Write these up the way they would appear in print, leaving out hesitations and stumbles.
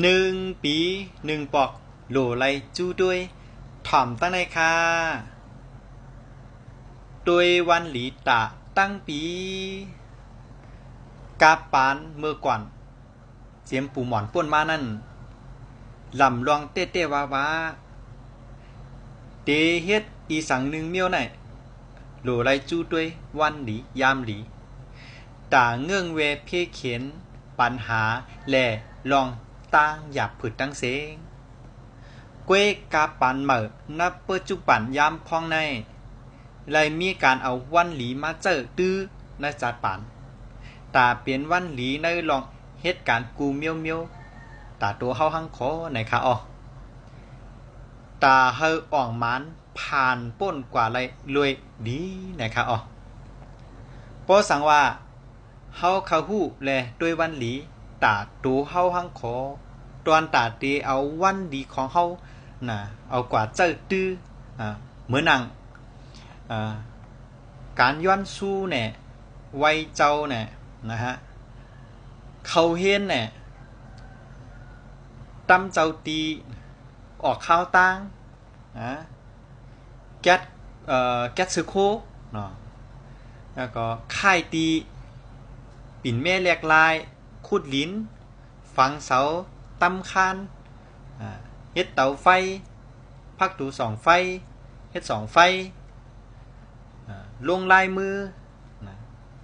1 ปี 1 ปอกโหลไรจู้ด้วยถ่อมตั้งในค่ะด้วยวันหลีตะตั้งปีกาปานเมื่อก่อนเสียมปูหมอนป่วนมานั่นลำลองเต้ๆว้าเตเฮ็ดอีสังหนึ่งเมียวไหนโหลไรจู้ด้วยวันหลียามหลีตาเงื่องเวเพเขียนปัญหาแหล่ลองตั้งหยับผึดตั้งเสงเก้กาปันเหม่อนับปัจจุบันยามพองในเลยมีการเอาวันหลีมาเจอตื้อในจัดปันตาเปลี่ยนวันหลีในลองเหตุการณ์กูเมียวเมียวตาตัวเฮาหังคอในคะอ๋อตาเฮาอ่องมันผ่านป้นกว่าไรรวยดีนะคะอ๋อเพราะสังว่าเฮาเขาฮู้แลด้วยวันหลีตาตัวเฮาหังคอตอนตาเตเอาวันดีของเฮาน่ะเอากว่าเจอตื้อเหมือนนังการย้อนสู้เนี่ยไวเจ้าเนี่ยนะฮะเขาเห็นเนี่ยตั้มเจ้าตีออกข้าวตั้งนะแก๊สซึโคเนาะแล้วก็ค่ายตีปิ่นแม่แหลกลายขุดลิ้นฝังเสาตั้มคานเฮ็ดเตาไฟพักตู2 ไฟเฮ็ด2 ไฟลงลายมือ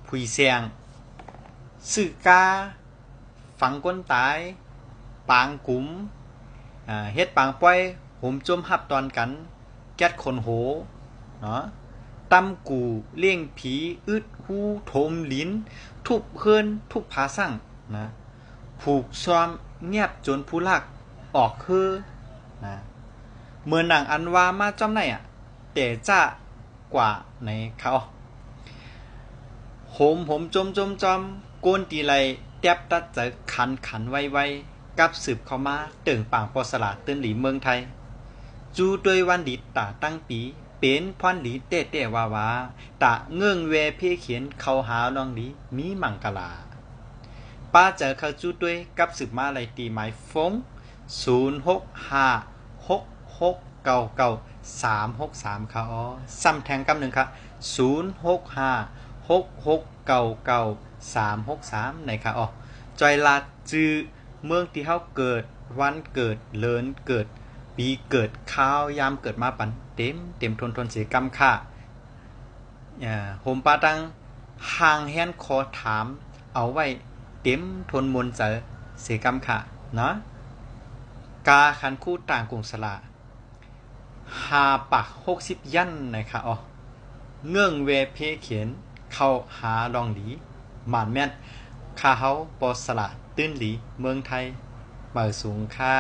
ผุยเสียงสื่อกาฝังก้นตายปางกุ๋มเฮ็ดปางป้อยห่มจมหับตอนกันแก๊สคนโหเนาะตั้มกูเลี้ยงผีอึดหูโถมลิ้นทุบเฮือนทุบผาสั่งนะผูกซ้อมเงียบจนผู้ลักออกคือนะเมื่อหนังอันว่ามาจอมไหนแต่จ้ากว่าในเขาผมจมโกนตีไรแทบตัดจะขันไวกับสืบเข้ามาเติ่งป่างปอสลาตื่นหลีเมืองไทยจูด้วยวันดีตาตั้งปีเป็นพรหลีเต้ว่าตาเงื่องเวเพเขียนเขาหาลองดีมีมังกลาป้าเจอเขาจูด้วยกับสืบมาไรตีหมายฟง0656699363ค่ะอ๋อซ้ำแทงกำหนึ่งค่ะ0656699363ไหนค่ะอ๋อจอยลาจือเมืองที่เฮาเกิดวันเกิดเลินเกิดปีเกิดข้าวยามเกิดมาปันเต็มทนเสียกรรมค่ะโฮมปาตังห่างแฮนคอถามเอาไว้เต็มทนมนเจอเสียกรรมค่ะเนาะกาคันคู่ต่างกรุงสลา5 ปัก 60 ยันนะคะอ๋อเงื่องเวเพเขียนเข้าหาลองหลีหมานแม่นคาเฮาปอสละตื้นหลีเมืองไทยเปิดสูงค่า